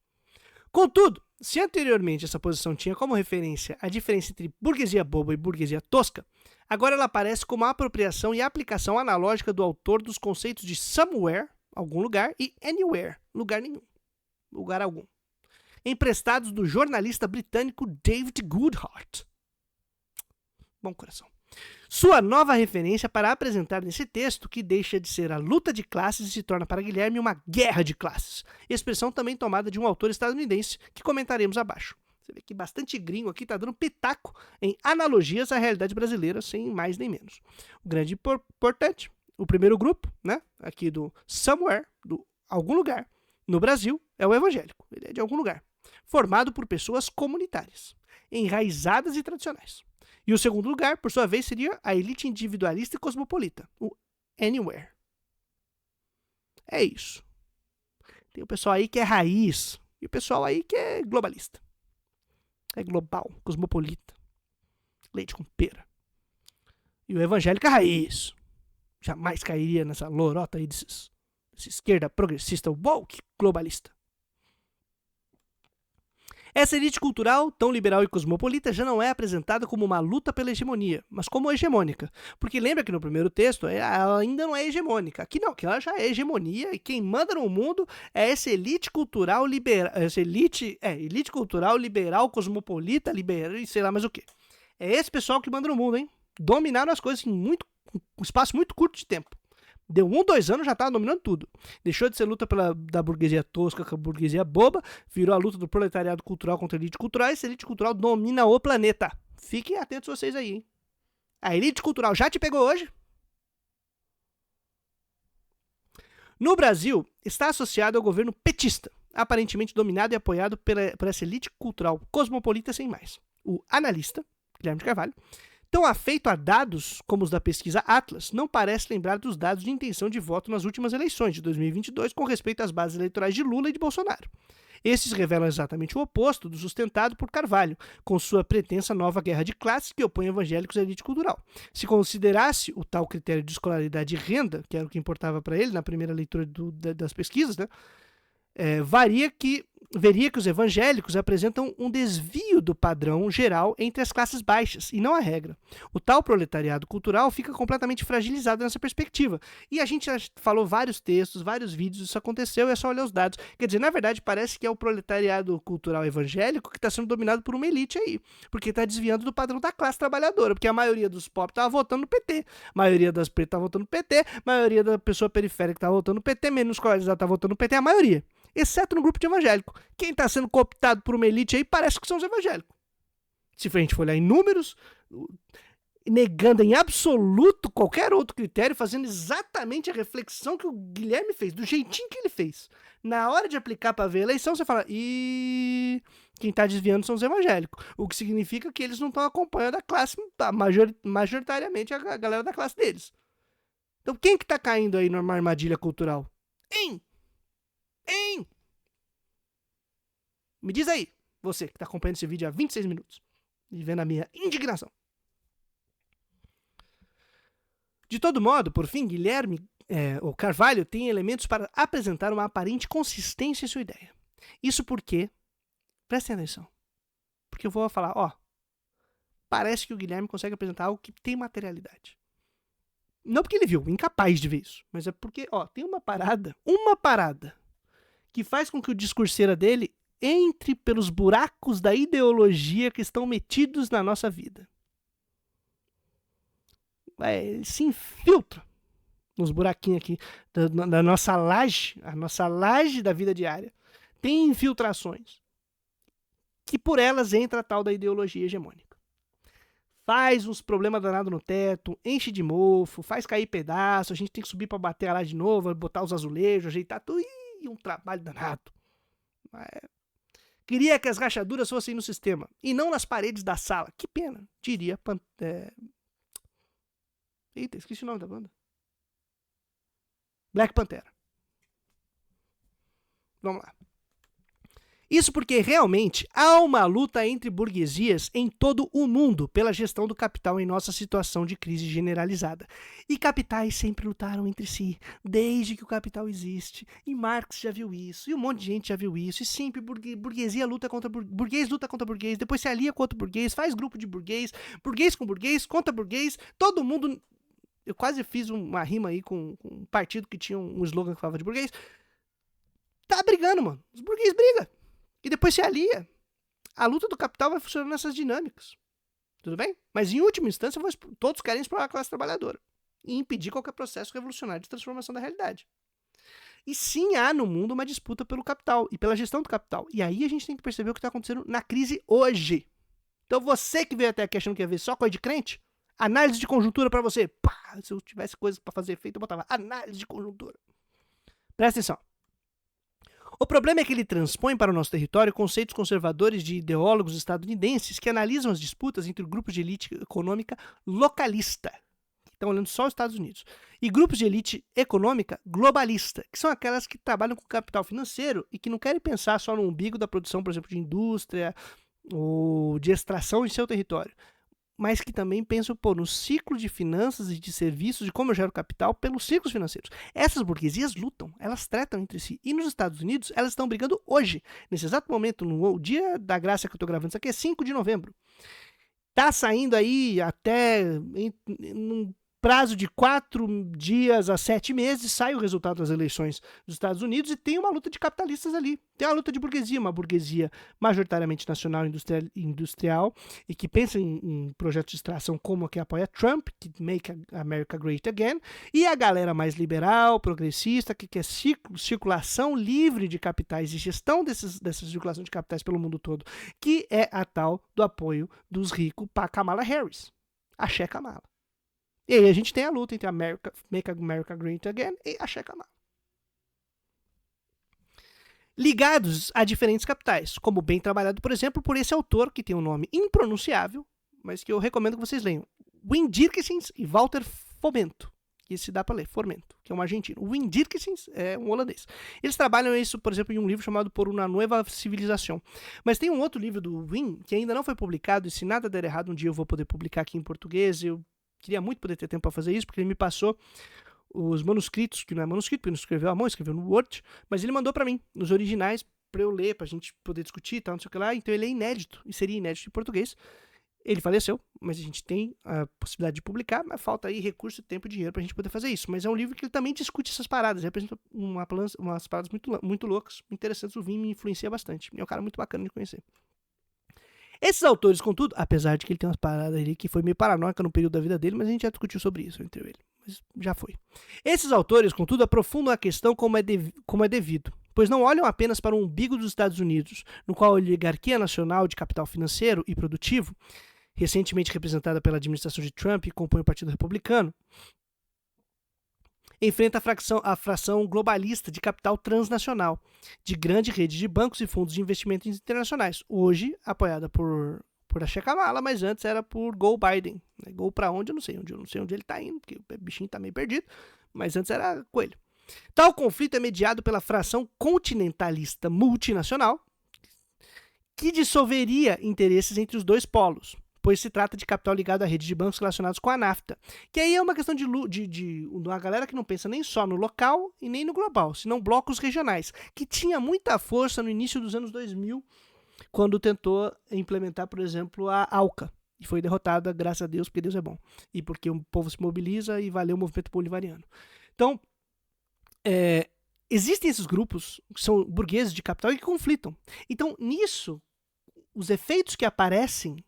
Contudo, se anteriormente essa posição tinha como referência a diferença entre burguesia boba e burguesia tosca, agora ela aparece como a apropriação e aplicação analógica do autor dos conceitos de somewhere, algum lugar, e anywhere, lugar nenhum, lugar algum, emprestados do jornalista britânico David Goodhart. Bom coração. Sua nova referência para apresentar nesse texto que deixa de ser a luta de classes e se torna para Guilherme uma guerra de classes. Expressão também tomada de um autor estadunidense que comentaremos abaixo. Você vê que bastante gringo aqui está dando pitaco em analogias à realidade brasileira, sem mais nem menos. O grande importante, o primeiro grupo, né, aqui do somewhere, do algum lugar, no Brasil, é o evangélico. Ele é de algum lugar. Formado por pessoas comunitárias, enraizadas e tradicionais. E o segundo lugar, por sua vez, seria a elite individualista e cosmopolita, o anywhere. É isso. Tem o pessoal aí que é raiz e o pessoal aí que é globalista. É global, cosmopolita. Leite com pera. E o evangélico é raiz. Jamais cairia nessa lorota aí dessa esquerda progressista woke globalista. Essa elite cultural, tão liberal e cosmopolita, já não é apresentada como uma luta pela hegemonia, mas como hegemônica. Porque lembra que no primeiro texto ela ainda não é hegemônica. Aqui não, que ela já é hegemonia e quem manda no mundo é essa elite cultural liberal, elite cultural liberal, cosmopolita, liberal e sei lá mais o que. É esse pessoal que manda no mundo, hein? Dominaram as coisas em um espaço muito curto de tempo. Deu 2 anos, já estava dominando tudo. Deixou de ser luta da burguesia tosca com a burguesia boba, virou a luta do proletariado cultural contra a elite cultural, e essa elite cultural domina o planeta. Fiquem atentos vocês aí, hein? A elite cultural já te pegou hoje? No Brasil, está associado ao governo petista, aparentemente dominado e apoiado por essa elite cultural cosmopolita sem mais. O analista, Guilherme de Carvalho, tão afeito a dados como os da pesquisa Atlas, não parece lembrar dos dados de intenção de voto nas últimas eleições de 2022 com respeito às bases eleitorais de Lula e de Bolsonaro. Esses revelam exatamente o oposto do sustentado por Carvalho, com sua pretensa nova guerra de classes que opõe evangélicos à elite cultural. Se considerasse o tal critério de escolaridade e renda, que era o que importava para ele na primeira leitura das pesquisas, né, veria que os evangélicos apresentam um desvio do padrão geral entre as classes baixas, e não a regra. O tal proletariado cultural fica completamente fragilizado nessa perspectiva. E a gente já falou vários textos, vários vídeos, isso aconteceu, é só olhar os dados. Quer dizer, na verdade, parece que é o proletariado cultural evangélico que está sendo dominado por uma elite aí, porque está desviando do padrão da classe trabalhadora, porque a maioria dos pobres estava votando no PT, a maioria das pretas estava votando no PT, a maioria da pessoa periférica estava votando no PT, menos escolarizada estava votando no PT, a maioria. Exceto no grupo de evangélico. Quem está sendo cooptado por uma elite aí parece que são os evangélicos. Se a gente for olhar em números, negando em absoluto qualquer outro critério, fazendo exatamente a reflexão que o Guilherme fez, do jeitinho que ele fez. Na hora de aplicar para ver a eleição, você fala, quem está desviando são os evangélicos. O que significa que eles não estão acompanhando a classe, majoritariamente a galera da classe deles. Então quem que está caindo aí numa armadilha cultural? Me diz aí, você que está acompanhando esse vídeo há 26 minutos e vendo a minha indignação. De todo modo, por fim, o Carvalho tem elementos para apresentar uma aparente consistência em sua ideia. Isso porque, prestem atenção, porque eu vou falar, parece que o Guilherme consegue apresentar algo que tem materialidade. Não porque ele viu, incapaz de ver isso, mas é porque, tem uma parada que faz com que o discurseira dele entre pelos buracos da ideologia que estão metidos na nossa vida. Ele se infiltra nos buraquinhos aqui da nossa laje, a nossa laje da vida diária. Tem infiltrações que por elas entra a tal da ideologia hegemônica. Faz uns problemas danados no teto, enche de mofo, faz cair pedaço, a gente tem que subir para bater lá de novo, botar os azulejos, ajeitar tudo, um trabalho danado. Queria que as rachaduras fossem no sistema e não nas paredes da sala. Que pena, diria Eita, esqueci o nome da banda. Black Pantera. Vamos lá. Isso porque realmente há uma luta entre burguesias em todo o mundo pela gestão do capital em nossa situação de crise generalizada. E capitais sempre lutaram entre si, desde que o capital existe. E Marx já viu isso, e um monte de gente já viu isso. E sempre burguesia luta contra burguês, luta contra burguês, depois se alia contra burguês, faz grupo de burguês com burguês, contra burguês, todo mundo... Eu quase fiz uma rima aí com um partido que tinha um slogan que falava de burguês. Tá brigando, mano. Os burguês brigam. E depois se alia. A luta do capital vai funcionando nessas dinâmicas. Tudo bem? Mas em última instância, todos querem explorar a classe trabalhadora e impedir qualquer processo revolucionário de transformação da realidade. E sim, há no mundo uma disputa pelo capital e pela gestão do capital. E aí a gente tem que perceber o que está acontecendo na crise hoje. Então você que veio até aqui achando que ia ver só coisa de crente, análise de conjuntura para você. Pá, se eu tivesse coisa para fazer feito, eu botava análise de conjuntura. Presta atenção. O problema é que ele transpõe para o nosso território conceitos conservadores de ideólogos estadunidenses que analisam as disputas entre grupos de elite econômica localista, que estão olhando só os Estados Unidos, e grupos de elite econômica globalista, que são aquelas que trabalham com capital financeiro e que não querem pensar só no umbigo da produção, por exemplo, de indústria ou de extração em seu território. mas que também pensam no ciclo de finanças e de serviços, de como eu gero capital pelos ciclos financeiros. Essas burguesias lutam, elas tretam entre si. E nos Estados Unidos, elas estão brigando hoje, nesse exato momento, no dia da graça que eu estou gravando isso aqui, é 5 de novembro. Tá saindo aí até num prazo de 4 dias a 7 meses, sai o resultado das eleições dos Estados Unidos e tem uma luta de capitalistas ali. Tem uma luta de burguesia, uma burguesia majoritariamente nacional industrial e que pensa em projetos de extração como a que apoia Trump, que Make America Great Again, e a galera mais liberal, progressista, que quer circulação livre de capitais e gestão dessa circulação de capitais pelo mundo todo, que é a tal do apoio dos ricos para Kamala Harris. Axé Kamala. E aí a gente tem a luta entre Make America Great Again e Axé Kamala. Ligados a diferentes capitais, como bem trabalhado, por exemplo, por esse autor, que tem um nome impronunciável, mas que eu recomendo que vocês leiam. Wim Dirkesens e Walter Fomento, que se dá para ler, Formento, que é um argentino. O Wim Dirkesens é um holandês. Eles trabalham isso, por exemplo, em um livro chamado Por uma Nova Civilização. Mas tem um outro livro do Wim, que ainda não foi publicado, e se nada der errado, um dia eu vou poder publicar aqui em português. Eu queria muito poder ter tempo para fazer isso, porque ele me passou os manuscritos, que não é manuscrito, porque ele não escreveu à mão, escreveu no Word, mas ele mandou para mim, os originais, para eu ler, para a gente poder discutir e tal, não sei o que lá. Então ele é inédito, e seria inédito em português. Ele faleceu, mas a gente tem a possibilidade de publicar, mas falta aí recurso, tempo e dinheiro para a gente poder fazer isso. Mas é um livro que ele também discute essas paradas, ele apresenta umas paradas muito loucas, interessantes. O Vim me influencia bastante, é um cara muito bacana de conhecer. Esses autores, contudo, apesar de que ele tem umas paradas ali que foi meio paranoica no período da vida dele, mas a gente já discutiu sobre isso entre ele, mas já foi. Esses autores, contudo, aprofundam a questão como é devido, pois não olham apenas para o umbigo dos Estados Unidos, no qual a oligarquia nacional de capital financeiro e produtivo, recentemente representada pela administração de Trump e compõe o Partido Republicano, enfrenta a fração globalista de capital transnacional, de grande rede de bancos e fundos de investimentos internacionais, hoje apoiada por Axé Kamala, mas antes era por Go Biden. Go pra onde? Eu não sei onde ele tá indo, porque o bichinho tá meio perdido, mas antes era coelho. Tal conflito é mediado pela fração continentalista multinacional, que dissolveria interesses entre os dois polos, pois se trata de capital ligado à rede de bancos relacionados com a NAFTA, que aí é uma questão de uma galera que não pensa nem só no local e nem no global, senão blocos regionais, que tinha muita força no início dos anos 2000, quando tentou implementar, por exemplo, a ALCA, e foi derrotada, graças a Deus, porque Deus é bom, e porque o povo se mobiliza e valeu o movimento bolivariano. Então, existem esses grupos, que são burgueses de capital, e que conflitam. Então, nisso, os efeitos que aparecem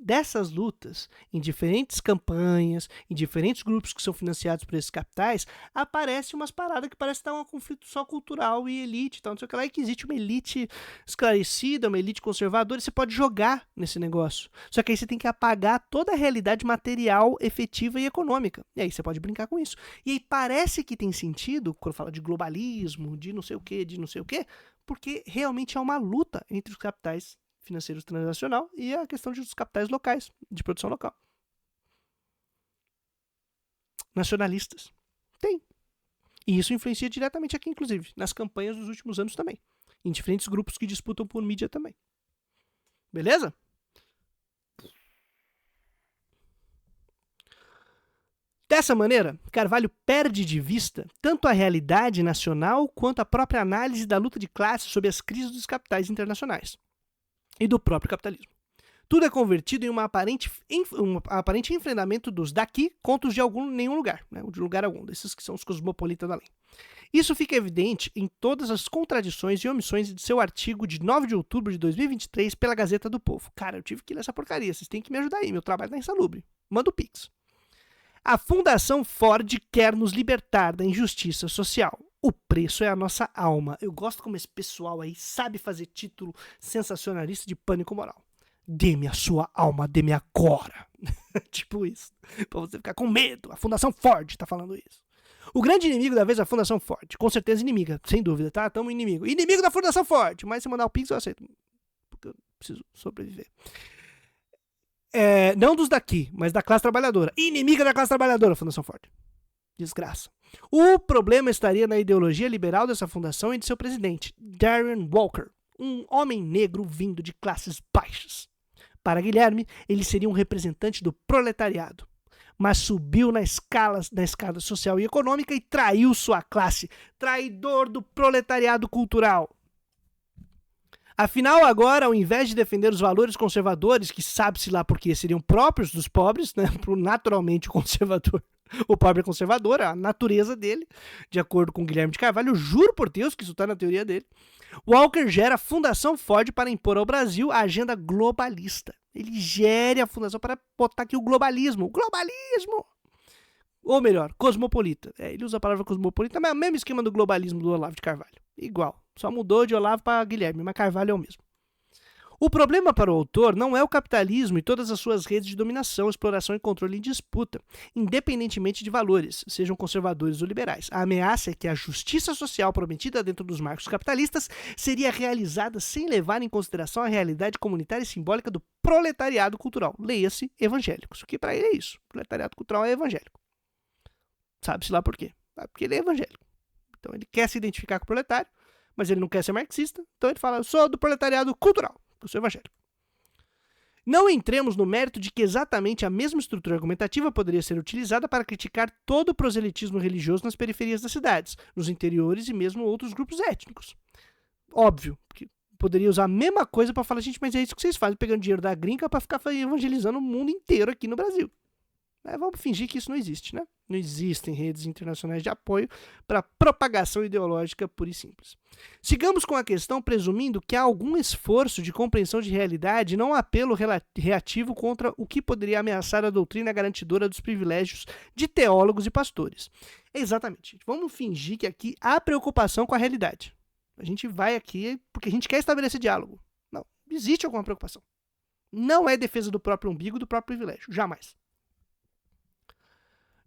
dessas lutas, em diferentes campanhas, em diferentes grupos que são financiados por esses capitais, aparece umas paradas que parece estar um conflito só cultural e elite, tal, não sei o que lá, e que existe uma elite esclarecida, uma elite conservadora, e você pode jogar nesse negócio. Só que aí você tem que apagar toda a realidade material, efetiva e econômica. E aí você pode brincar com isso. E aí parece que tem sentido, quando fala de globalismo, de não sei o quê, porque realmente é uma luta entre os capitais financeiros transacional e a questão dos capitais locais, de produção local. Nacionalistas. Tem. E isso influencia diretamente aqui, inclusive, nas campanhas dos últimos anos também. Em diferentes grupos que disputam por mídia também. Beleza? Dessa maneira, Carvalho perde de vista tanto a realidade nacional quanto a própria análise da luta de classes sobre as crises dos capitais internacionais e do próprio capitalismo. Tudo é convertido em um aparente enfrentamento dos daqui contra os de nenhum lugar, né? De lugar algum, desses que são os cosmopolitas da lei. Isso fica evidente em todas as contradições e omissões de seu artigo de 9 de outubro de 2023 pela Gazeta do Povo. Cara, eu tive que ler essa porcaria, vocês têm que me ajudar aí, meu trabalho tá insalubre. Manda o Pix. A Fundação Ford quer nos libertar da injustiça social. O preço é a nossa alma. Eu gosto como esse pessoal aí sabe fazer título sensacionalista de pânico moral. Dê-me a sua alma, dê-me agora. Tipo isso. Pra você ficar com medo. A Fundação Ford tá falando isso. O grande inimigo da vez é a Fundação Ford. Com certeza inimiga, sem dúvida, tá? Tamo inimigo. Inimigo da Fundação Ford. Mas se mandar o Pix eu aceito. Porque eu preciso sobreviver. Não dos daqui, mas da classe trabalhadora. Inimiga da classe trabalhadora, Fundação Ford. Desgraça. O problema estaria na ideologia liberal dessa fundação e de seu presidente, Darren Walker, um homem negro vindo de classes baixas. Para Guilherme, ele seria um representante do proletariado, mas subiu na escala social e econômica e traiu sua classe. Traidor do proletariado cultural. Afinal, agora, ao invés de defender os valores conservadores, que sabe-se lá porque seriam próprios dos pobres, né, naturalmente o conservador, o pobre é conservador, a natureza dele, de acordo com Guilherme de Carvalho, eu juro por Deus que isso está na teoria dele, Walker gera a Fundação Ford para impor ao Brasil a agenda globalista. Ele gera a fundação para botar aqui o globalismo. O globalismo! Ou melhor, cosmopolita. Ele usa a palavra cosmopolita, mas é o mesmo esquema do globalismo do Olavo de Carvalho. Igual. Só mudou de Olavo para Guilherme, mas Carvalho é o mesmo. O problema para o autor não é o capitalismo e todas as suas redes de dominação, exploração e controle em disputa, independentemente de valores, sejam conservadores ou liberais. A ameaça é que a justiça social prometida dentro dos marcos capitalistas seria realizada sem levar em consideração a realidade comunitária e simbólica do proletariado cultural. Leia-se evangélicos, que para ele é isso. O proletariado cultural é evangélico. Sabe-se lá por quê? Porque ele é evangélico. Então ele quer se identificar com o proletário, mas ele não quer ser marxista, então ele fala, eu sou do proletariado cultural. Eu sou evangélico. Não entremos no mérito de que exatamente a mesma estrutura argumentativa poderia ser utilizada para criticar todo o proselitismo religioso nas periferias das cidades, nos interiores e mesmo outros grupos étnicos. Óbvio, que poderia usar a mesma coisa para falar, gente, mas é isso que vocês fazem, pegando dinheiro da gringa para ficar evangelizando o mundo inteiro aqui no Brasil. Vamos fingir que isso não existe, né? Não existem redes internacionais de apoio para propagação ideológica pura e simples. Sigamos com a questão presumindo que há algum esforço de compreensão de realidade e não apelo reativo contra o que poderia ameaçar a doutrina garantidora dos privilégios de teólogos e pastores. Exatamente. Vamos fingir que aqui há preocupação com a realidade. A gente vai aqui porque a gente quer estabelecer diálogo. Não, existe alguma preocupação. Não é defesa do próprio umbigo, do próprio privilégio. Jamais.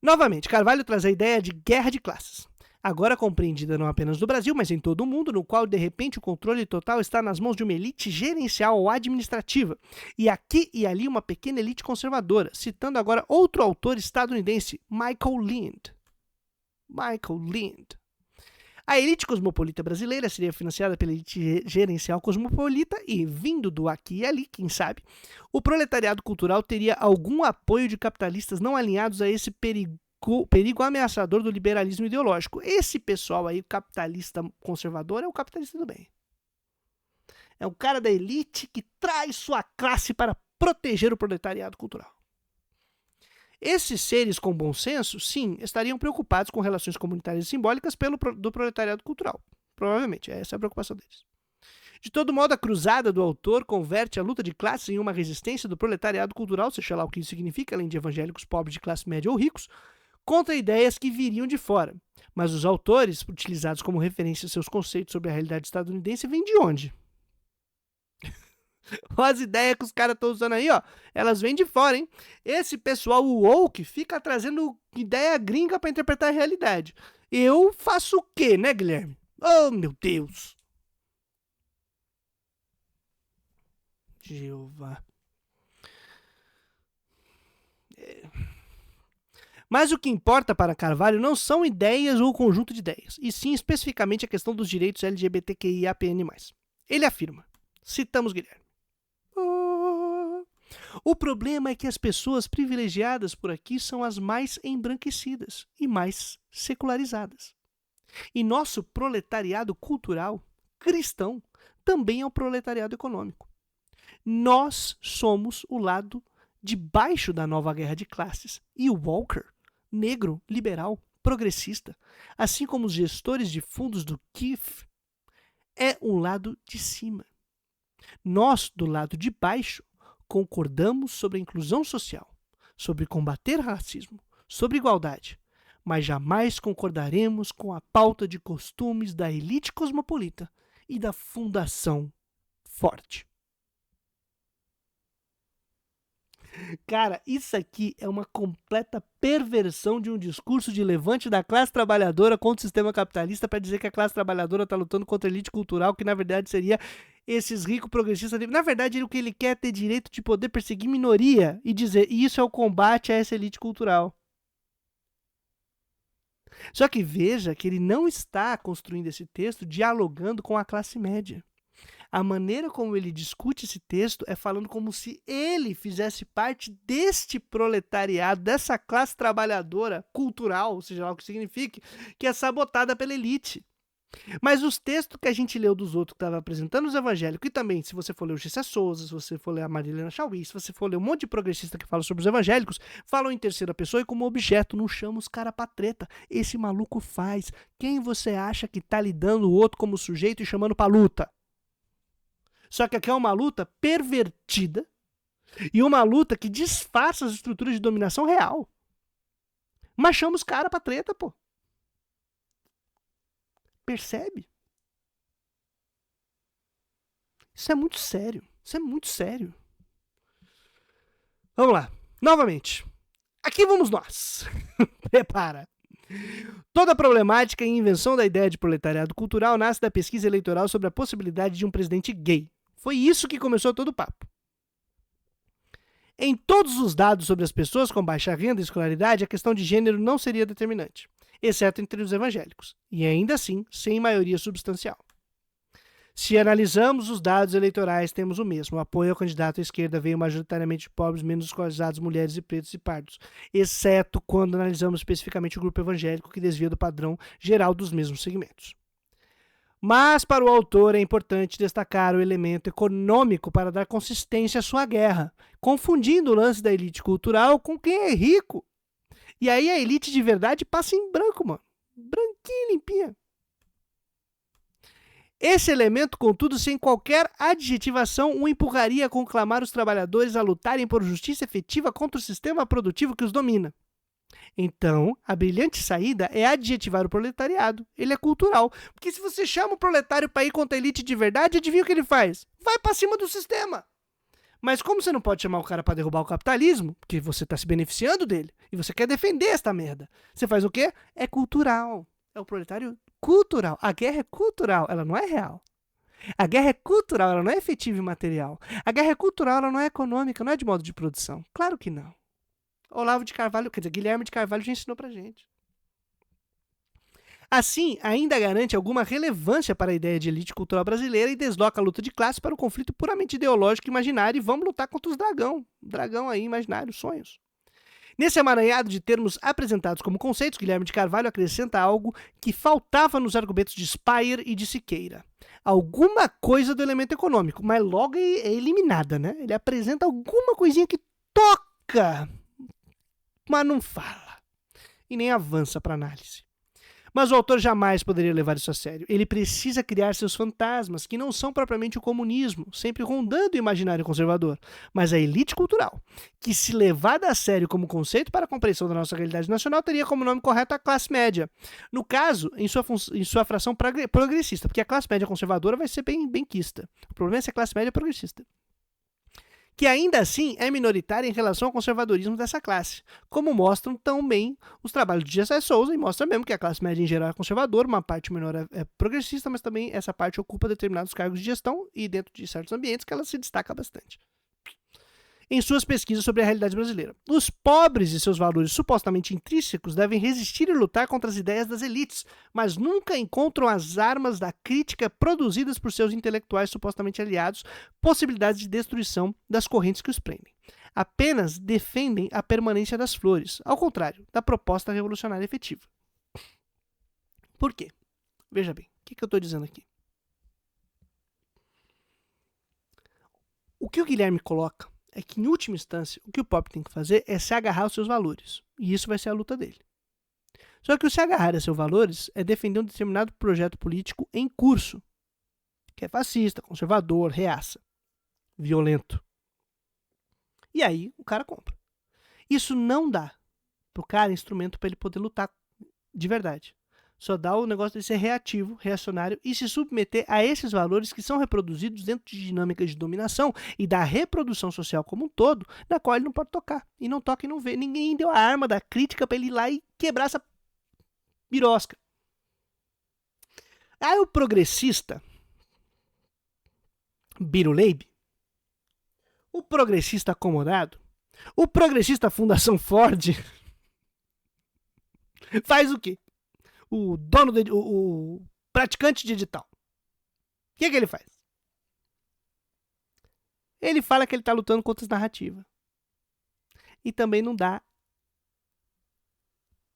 Novamente, Carvalho traz a ideia de guerra de classes, agora compreendida não apenas no Brasil, mas em todo o mundo, no qual, de repente, o controle total está nas mãos de uma elite gerencial ou administrativa, e aqui e ali uma pequena elite conservadora, citando agora outro autor estadunidense, Michael Lind. A elite cosmopolita brasileira seria financiada pela elite gerencial cosmopolita e, vindo do aqui e ali, quem sabe, o proletariado cultural teria algum apoio de capitalistas não alinhados a esse perigo ameaçador do liberalismo ideológico. Esse pessoal aí, capitalista conservador, é o capitalista do bem. É o cara da elite que traz sua classe para proteger o proletariado cultural. Esses seres com bom senso, sim, estariam preocupados com relações comunitárias e simbólicas do proletariado cultural. Provavelmente, essa é a preocupação deles. De todo modo, a cruzada do autor converte a luta de classes em uma resistência do proletariado cultural, seja lá o que isso significa, além de evangélicos pobres de classe média ou ricos, contra ideias que viriam de fora. Mas os autores, utilizados como referência seus conceitos sobre a realidade estadunidense, vêm de onde? As ideias que os caras estão usando aí, ó, elas vêm de fora, hein? Esse pessoal woke fica trazendo ideia gringa para interpretar a realidade. Eu faço o quê, né, Guilherme? Oh, meu Deus! Jeová. Mas o que importa para Carvalho não são ideias ou o conjunto de ideias, e sim especificamente a questão dos direitos LGBTQIAPN+. Ele afirma, citamos Guilherme, o problema é que as pessoas privilegiadas por aqui são as mais embranquecidas e mais secularizadas. E nosso proletariado cultural, cristão, também é um proletariado econômico. Nós somos o lado de baixo da nova guerra de classes. E o Walker, negro, liberal, progressista, assim como os gestores de fundos do KIF, é um lado de cima. Nós, do lado de baixo, concordamos sobre a inclusão social, sobre combater racismo, sobre igualdade, mas jamais concordaremos com a pauta de costumes da elite cosmopolita e da Fundação Ford. Cara, isso aqui é uma completa perversão de um discurso de levante da classe trabalhadora contra o sistema capitalista para dizer que a classe trabalhadora está lutando contra a elite cultural, que na verdade seria esses ricos progressistas. Na verdade, o que ele quer é ter direito de poder perseguir minoria e dizer isso é o combate a essa elite cultural. Só que veja que ele não está construindo esse texto dialogando com a classe média. A maneira como ele discute esse texto é falando como se ele fizesse parte deste proletariado, dessa classe trabalhadora cultural, seja lá o que signifique, que é sabotada pela elite. Mas os textos que a gente leu dos outros que estavam apresentando os evangélicos, e também, se você for ler o Gessé Souza, se você for ler a Marilena Chauí, se você for ler um monte de progressista que fala sobre os evangélicos, falam em terceira pessoa e como objeto, não chama os caras pra treta. Esse maluco faz. Quem você acha que tá lidando o outro como sujeito e chamando pra luta? Só que aqui é uma luta pervertida e uma luta que disfarça as estruturas de dominação real. Mas chama os caras pra treta, pô. Percebe? Isso é muito sério. Isso é muito sério. Vamos lá. Novamente. Aqui vamos nós. Prepara. Toda a problemática e invenção da ideia de proletariado cultural nasce da pesquisa eleitoral sobre a possibilidade de um presidente gay. Foi isso que começou todo o papo. Em todos os dados sobre as pessoas com baixa renda e escolaridade, a questão de gênero não seria determinante, exceto entre os evangélicos, e ainda assim sem maioria substancial. Se analisamos os dados eleitorais, temos o mesmo. O apoio ao candidato à esquerda veio majoritariamente de pobres, menos escolarizados, mulheres e pretos e pardos, exceto quando analisamos especificamente o grupo evangélico, que desvia do padrão geral dos mesmos segmentos. Mas, para o autor, é importante destacar o elemento econômico para dar consistência à sua guerra, confundindo o lance da elite cultural com quem é rico. E aí a elite de verdade passa em branco, mano. Branquinha, limpinha. Esse elemento, contudo, sem qualquer adjetivação, o empurraria a conclamar os trabalhadores a lutarem por justiça efetiva contra o sistema produtivo que os domina. Então, a brilhante saída é adjetivar o proletariado. Ele é cultural. Porque se você chama o proletário para ir contra a elite de verdade, adivinha o que ele faz? Vai para cima do sistema. Mas como você não pode chamar o cara para derrubar o capitalismo, porque você está se beneficiando dele, e você quer defender esta merda, você faz o quê? É cultural. É o proletário cultural. A guerra é cultural, ela não é real. A guerra é cultural, ela não é efetiva e material. A guerra é cultural, ela não é econômica, não é de modo de produção. Claro que não. Olavo de Carvalho, quer dizer, Guilherme de Carvalho já ensinou pra gente. Assim, ainda garante alguma relevância para a ideia de elite cultural brasileira e desloca a luta de classe para um conflito puramente ideológico e imaginário e vamos lutar contra os dragão. Dragão aí, imaginário, sonhos. Nesse amaranhado de termos apresentados como conceitos, Guilherme de Carvalho acrescenta algo que faltava nos argumentos de Speyer e de Siqueira. Alguma coisa do elemento econômico, mas logo é eliminada, né? Ele apresenta alguma coisinha que toca, mas não fala e nem avança para análise. Mas o autor jamais poderia levar isso a sério. Ele precisa criar seus fantasmas, que não são propriamente o comunismo, sempre rondando o imaginário conservador, mas a elite cultural, que se levada a sério como conceito para a compreensão da nossa realidade nacional, teria como nome correto a classe média. No caso, em sua fração progressista, porque a classe média conservadora vai ser bem benquista. O problema é se a classe média é progressista, que ainda assim é minoritária em relação ao conservadorismo dessa classe, como mostram também os trabalhos de Gessé Souza, e mostra mesmo que a classe média em geral é conservadora, uma parte menor é progressista, mas também essa parte ocupa determinados cargos de gestão e dentro de certos ambientes que ela se destaca bastante. Em suas pesquisas sobre a realidade brasileira, os pobres e seus valores supostamente intrínsecos devem resistir e lutar contra as ideias das elites, mas nunca encontram as armas da crítica produzidas por seus intelectuais supostamente aliados, possibilidades de destruição das correntes que os prendem. Apenas defendem a permanência das flores, ao contrário da proposta revolucionária efetiva. Por quê? Veja bem, o que eu estou dizendo aqui? O que o Guilherme coloca é que, em última instância, o que o pobre tem que fazer é se agarrar aos seus valores. E isso vai ser a luta dele. Só que o se agarrar a seus valores é defender um determinado projeto político em curso, que é fascista, conservador, reaça, violento. E aí o cara compra. Isso não dá pro cara instrumento para ele poder lutar de verdade. Só dá o negócio de ser reativo, reacionário e se submeter a esses valores que são reproduzidos dentro de dinâmicas de dominação e da reprodução social como um todo, na qual ele não pode tocar. E não toca e não vê. Ninguém deu a arma da crítica para ele ir lá e quebrar essa birosca. Aí o progressista Biruleibe, o progressista acomodado, o progressista Fundação Ford faz o quê? O dono, o praticante de edital. O que ele faz? Ele fala que ele tá lutando contra as narrativas. E também não dá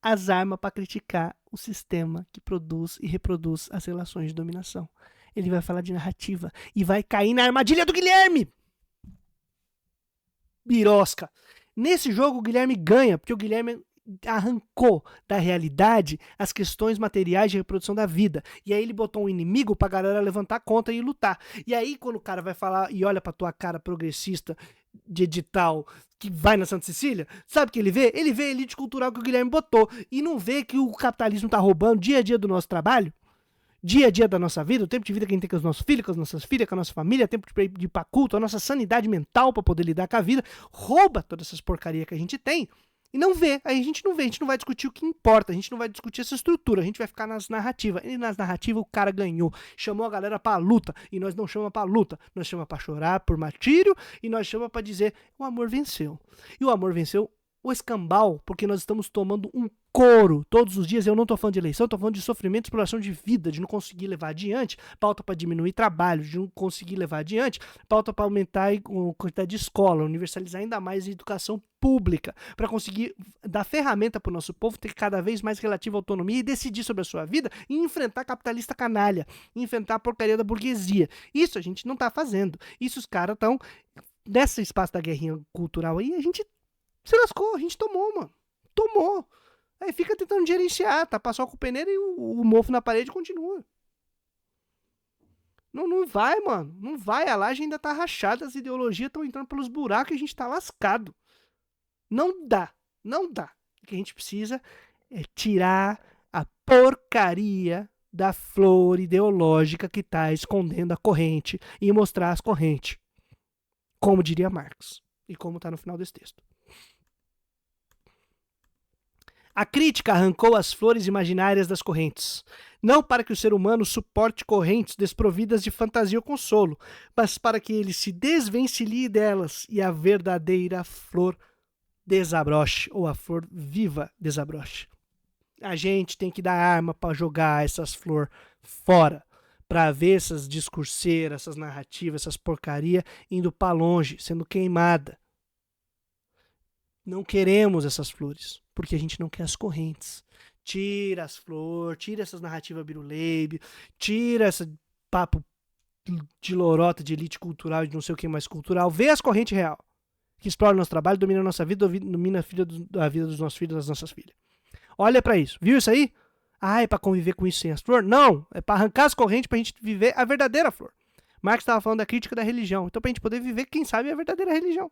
as armas para criticar o sistema que produz e reproduz as relações de dominação. Ele vai falar de narrativa e vai cair na armadilha do Guilherme. Birosca. Nesse jogo o Guilherme ganha, porque o Guilherme arrancou da realidade as questões materiais de reprodução da vida. E aí ele botou um inimigo pra galera levantar a conta e lutar. E aí quando o cara vai falar e olha pra tua cara progressista de edital que vai na Santa Cecília, sabe o que ele vê? Ele vê a elite cultural que o Guilherme botou e não vê que o capitalismo tá roubando dia a dia do nosso trabalho, dia a dia da nossa vida, o tempo de vida que a gente tem com os nossos filhos, com as nossas filhas, com a nossa família, tempo de ir pra culto, a nossa sanidade mental pra poder lidar com a vida, rouba todas essas porcarias que a gente tem. E não vê, aí a gente não vê, a gente não vai discutir o que importa, a gente não vai discutir essa estrutura, a gente vai ficar nas narrativas. E nas narrativas o cara ganhou, chamou a galera pra luta, e nós não chamamos pra luta, nós chamamos pra chorar por martírio, e nós chamamos pra dizer, o amor venceu. E o amor venceu o escambau, porque nós estamos tomando um couro todos os dias. Eu não tô falando de eleição, tô falando de sofrimento, exploração de vida, de não conseguir levar adiante, pauta para diminuir trabalho, de não conseguir levar adiante, pauta para aumentar a quantidade de escola, universalizar ainda mais a educação pública, para conseguir dar ferramenta para o nosso povo ter cada vez mais relativa autonomia e decidir sobre a sua vida e enfrentar a capitalista canalha, enfrentar a porcaria da burguesia. Isso a gente não tá fazendo. Isso os caras estão nesse espaço da guerrinha cultural aí, a gente se lascou, a gente tomou, mano. Tomou. Aí fica tentando gerenciar, tá? Passou com o peneira e o mofo na parede continua. Não vai, mano. Não vai. A laje ainda tá rachada, as ideologias estão entrando pelos buracos e a gente tá lascado. Não dá. Não dá. O que a gente precisa é tirar a porcaria da flor ideológica que tá escondendo a corrente e mostrar as correntes. Como diria Marx. E como tá no final desse texto. A crítica arrancou as flores imaginárias das correntes, não para que o ser humano suporte correntes desprovidas de fantasia ou consolo, mas para que ele se desvencilhe delas e a verdadeira flor desabroche, ou a flor viva desabroche. A gente tem que dar arma para jogar essas flores fora, para ver essas discurseiras, essas narrativas, essas porcaria indo para longe, sendo queimada. Não queremos essas flores, porque a gente não quer as correntes. Tira as flores, tira essas narrativas biruleibe, tira esse papo de lorota, de elite cultural, de não sei o que mais cultural. Vê as correntes real, que exploram nosso trabalho, dominam a nossa vida, dominam a vida dos nossos filhos, das nossas filhas. Olha pra isso, viu isso aí? Ah, é pra conviver com isso sem as flores? Não, é pra arrancar as correntes pra gente viver a verdadeira flor. Marx estava falando da crítica da religião, então pra gente poder viver, quem sabe, a verdadeira religião.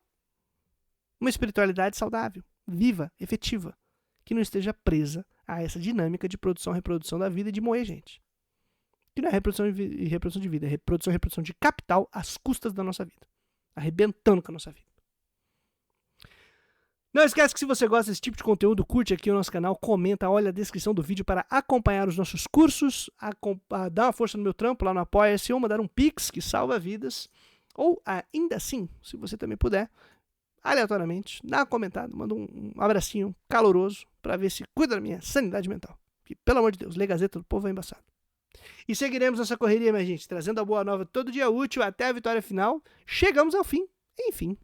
Uma espiritualidade saudável, viva, efetiva, que não esteja presa a essa dinâmica de produção e reprodução da vida e de moer gente. Que não é reprodução e reprodução de vida, é reprodução e reprodução de capital às custas da nossa vida. Arrebentando com a nossa vida. Não esquece que se você gosta desse tipo de conteúdo, curte aqui o nosso canal, comenta, olha a descrição do vídeo para acompanhar os nossos cursos, dar uma força no meu trampo lá no Apoia-se ou mandar um Pix que salva vidas. Ou ainda assim, se você também puder, aleatoriamente, dá uma comentada, manda um abracinho caloroso pra ver se cuida da minha sanidade mental. Que, pelo amor de Deus, lê Gazeta do Povo é embaçado. E seguiremos essa correria, minha gente, trazendo a boa nova todo dia útil até a vitória final. Chegamos ao fim, enfim.